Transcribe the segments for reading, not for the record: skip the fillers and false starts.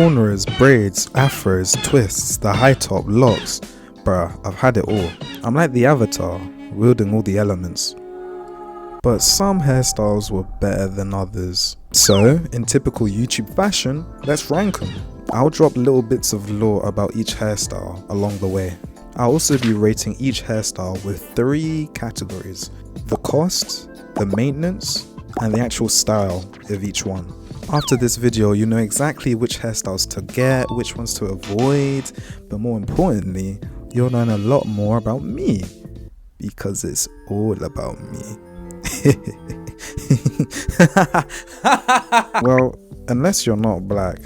cornrows, braids, afros, twists, the high top, locks. Bruh, I've had it all. I'm like the Avatar, wielding all the elements. But some hairstyles were better than others. So, in typical YouTube fashion, let's rank them. I'll drop little bits of lore about each hairstyle along the way. I'll also be rating each hairstyle with 3 categories: the cost, the maintenance, and the actual style of each one. After this video, you know exactly which hairstyles to get, which ones to avoid, but more importantly, you'll learn a lot more about me, because it's all about me. Well, unless you're not black,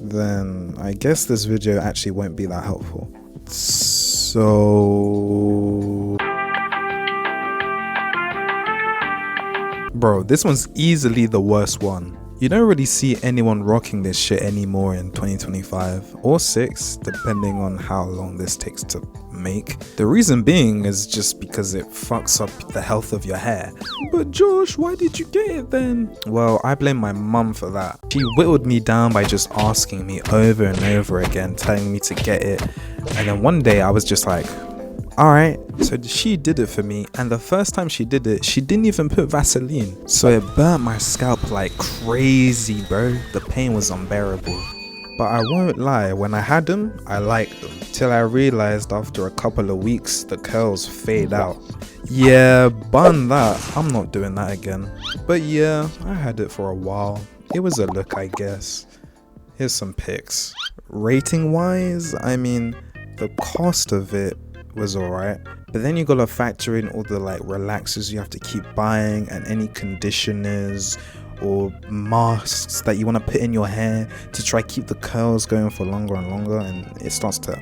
then I guess this video actually won't be that helpful. So... Bro, this one's easily the worst one. You don't really see anyone rocking this shit anymore in 2025 or 6, depending on how long this takes to make. The reason being is just because it fucks up the health of your hair. But Josh, why did you get it then? Well, I blame my mum for that. She whittled me down by just asking me over and over again, telling me to get it. And then one day I was just like, alright, so she did it for me, and the first time she did it, she didn't even put Vaseline. So it burnt my scalp like crazy, bro. The pain was unbearable. But I won't lie, when I had them, I liked them. Till I realized after a couple of weeks, the curls fade out. Yeah, bun that. I'm not doing that again. But yeah, I had it for a while. It was a look, I guess. Here's some pics. Rating wise, I mean, the cost of it was alright, but then you gotta factor in all the like relaxers you have to keep buying and any conditioners or masks that you want to put in your hair to try keep the curls going for longer and longer, and it starts to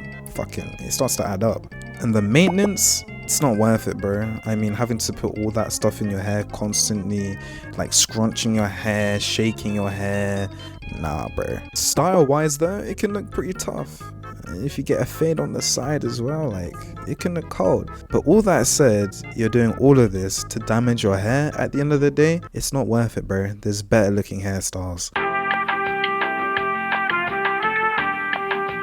add up. And the maintenance, it's not worth it, bro. I mean, having to put all that stuff in your hair constantly, like scrunching your hair, shaking your hair, nah, bro. Style wise though, it can look pretty tough. If you get a fade on the side as well, like, it can look cold. But all that said, you're doing all of this to damage your hair. At the end of the day, it's not worth it, bro. There's better looking hairstyles.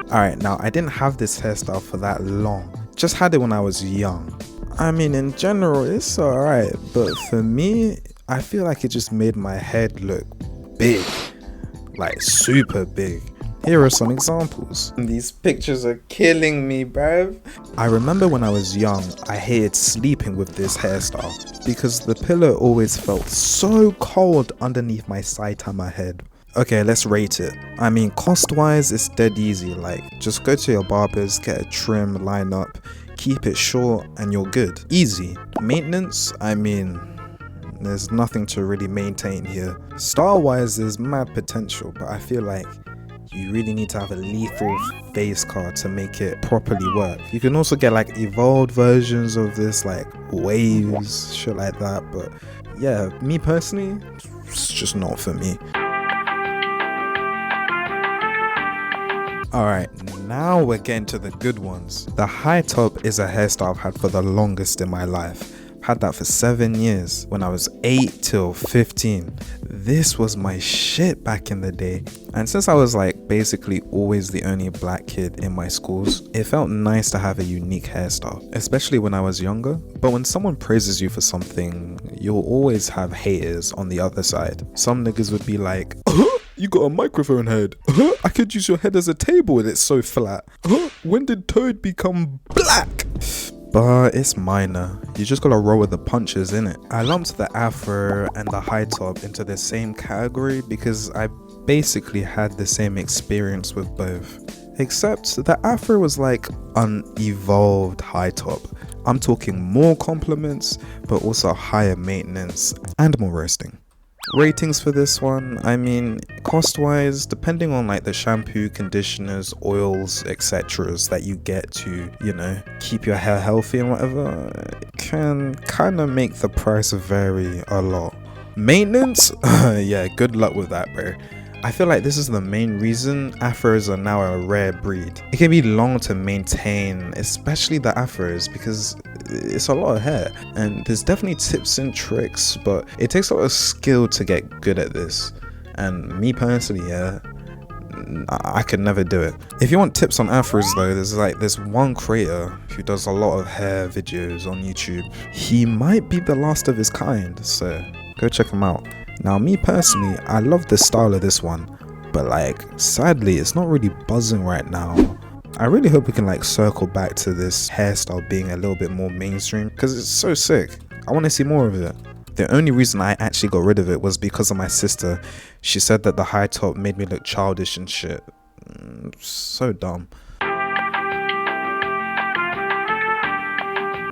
Alright, now I didn't have this hairstyle for that long. Just had it when I was young. I mean, in general, it's alright, but for me, I feel like it just made my head look big. Like, super big. Here are some examples. These pictures are killing me, bruv. I remember when I was young, I hated sleeping with this hairstyle because the pillow always felt so cold underneath my Saitama head. Okay, let's rate it. I mean, cost wise, it's dead easy. Like, just go to your barbers, get a trim, line up, keep it short, and you're good. Easy. Maintenance, I mean, there's nothing to really maintain here. Style wise, there's mad potential, but I feel like you really need to have a lethal face card to make it properly work. You can also get like evolved versions of this, like waves, shit like that, but yeah, me personally, it's just not for me. Alright, now we're getting to the good ones. The high top is a hairstyle I've had for the longest in my life. Had that for 7 years, when I was 8 till 15. This was my shit back in the day, and since I was like basically always the only black kid in my schools, it felt nice to have a unique hairstyle, especially when I was younger. But when someone praises you for something, you'll always have haters on the other side. Some niggas would be like, you got a microphone head. I could use your head as a table and it's so flat. When did Toad become black? But it's minor. You just gotta roll with the punches, innit? I lumped the afro and the high top into the same category because I basically had the same experience with both. Except the afro was like an evolved high top. I'm talking more compliments, but also higher maintenance and more roasting. Ratings for this one, I mean, cost wise, depending on like the shampoo, conditioners, oils, etc. that you get to, you know, keep your hair healthy and whatever, can kind of make the price vary a lot. Maintenance? Yeah, good luck with that, bro. I feel like this is the main reason afros are now a rare breed. It can be long to maintain, especially the afros, because it's a lot of hair, and there's definitely tips and tricks, but it takes a lot of skill to get good at this. And me personally, yeah, I could never do it. If you want tips on afros though, there's like this one creator who does a lot of hair videos on YouTube. He might be the last of his kind, so go check him out. Now me personally, I love the style of this one, but like sadly it's not really buzzing right now. I really hope we can like circle back to this hairstyle being a little bit more mainstream, because it's so sick. I want to see more of it. The only reason I actually got rid of it was because of my sister. She said that the high top made me look childish and shit. So dumb.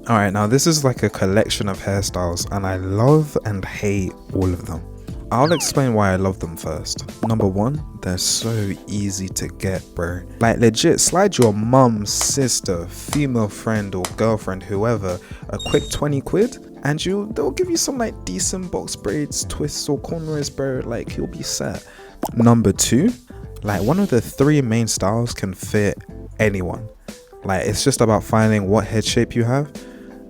Alright, now this is like a collection of hairstyles and I love and hate all of them. I'll explain why I love them first. Number one, they're so easy to get, bro. Like legit, slide your mum, sister, female friend or girlfriend, whoever, a quick 20 quid and they'll give you some like decent box braids, twists or cornrows, bro. Like you'll be set. Number two, like one of the three main styles can fit anyone. Like it's just about finding what head shape you have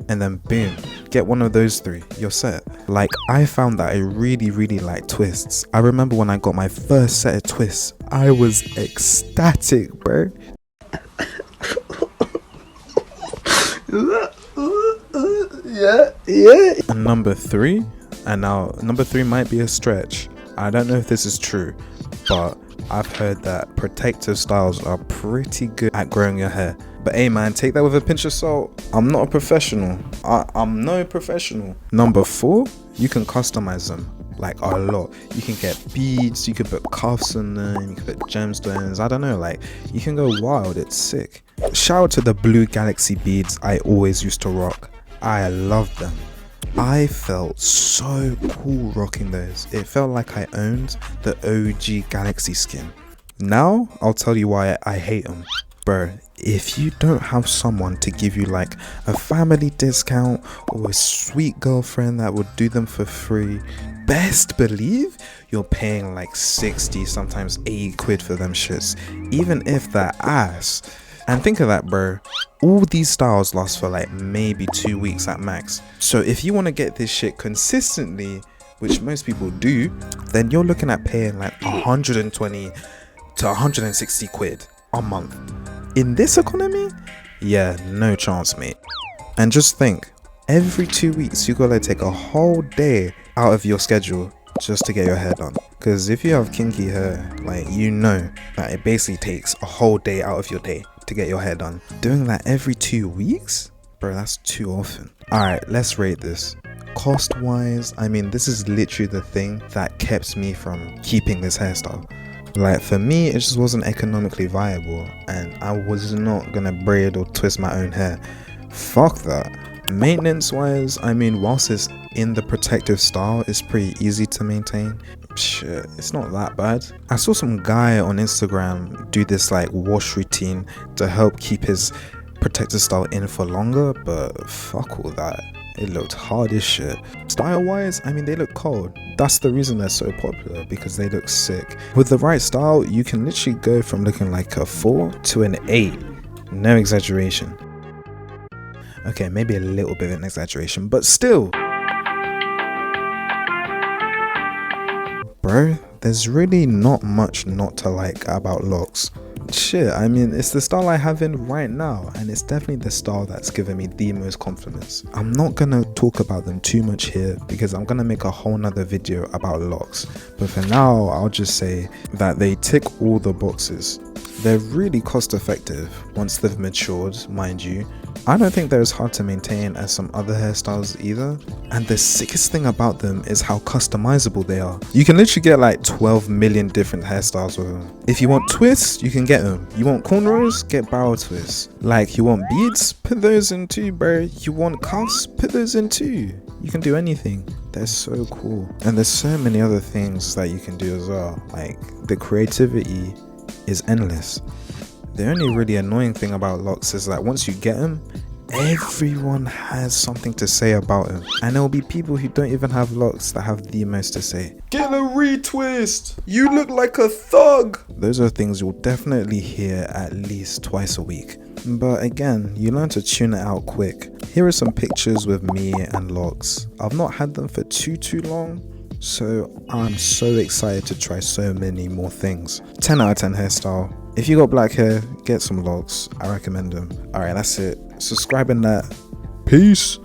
and then boom, get one of those three, you're set. Like I found that I really like twists. I remember when I got my first set of twists, I was ecstatic, bro. Yeah. And number three might be a stretch. I don't know if this is true, but I've heard that protective styles are pretty good at growing your hair. But hey man, take that with a pinch of salt. I'm not a professional. I'm no professional. Number four, you can customize them like a lot. You can get beads, you can put cuffs on them, you can put gemstones, I don't know, like you can go wild. It's sick. Shout out to the blue galaxy beads I always used to rock. I loved them. I felt so cool rocking those. It felt like I owned the OG galaxy skin. Now I'll tell you why I hate them. Bro, if you don't have someone to give you like a family discount or a sweet girlfriend that would do them for free, best believe you're paying like 60, sometimes 80 quid for them shits, even if they're ass. And think of that, bro. All these styles last for like maybe 2 weeks at max. So if you want to get this shit consistently, which most people do, then you're looking at paying like 120 to 160 quid a month. In this economy, yeah, no chance, mate. And just think, every 2 weeks you gotta take a whole day out of your schedule just to get your hair done. Because if you have kinky hair, like you know that it basically takes a whole day out of your day to get your hair done. Doing that every 2 weeks? Bro, that's too often. Alright, let's rate this. Cost wise, I mean, this is literally the thing that kept me from keeping this hairstyle. Like for me, it just wasn't economically viable and I was not gonna braid or twist my own hair. Fuck that. Maintenance wise, I mean, whilst it's in the protective style, it's pretty easy to maintain. Shit, it's not that bad. I saw some guy on Instagram do this like wash routine to help keep his protective style in for longer, but fuck all that. It looked hard as shit. Style wise, I mean, they look cold. That's the reason they're so popular, because they look sick. With the right style, you can literally go from looking like a 4 to an 8. No exaggeration. Okay, maybe a little bit of an exaggeration, but still. Bro, there's really not much not to like about L.O.S E. Shit, I mean, it's the style I have in right now, and it's definitely the style that's given me the most confidence. I'm not gonna talk about them too much here because I'm gonna make a whole nother video about L.O.S E, but for now I'll just say that they tick all the boxes. They're really cost effective once they've matured, mind you. I don't think they're as hard to maintain as some other hairstyles either, and the sickest thing about them is how customizable they are. You can literally get like 12 million different hairstyles with them. If you want twists, you can get them. You want cornrows, get barrel twists. Like you want beads, put those in too, bro. You want cuffs, put those in too. You can do anything. They're so cool. And there's so many other things that you can do as well. Like the creativity is endless. The only really annoying thing about L.O.S E is that once you get them, everyone has something to say about them, and there will be people who don't even have L.O.S E that have the most to say. Get a retwist! You look like a thug! Those are things you'll definitely hear at least twice a week. But again, you learn to tune it out quick. Here are some pictures with me and L.O.S E. I've not had them for too long, So I'm so excited to try so many more things. 10 out of 10 hairstyle. If you got black hair, get some locks. I recommend them. Alright, that's it. Subscribe and that. Peace.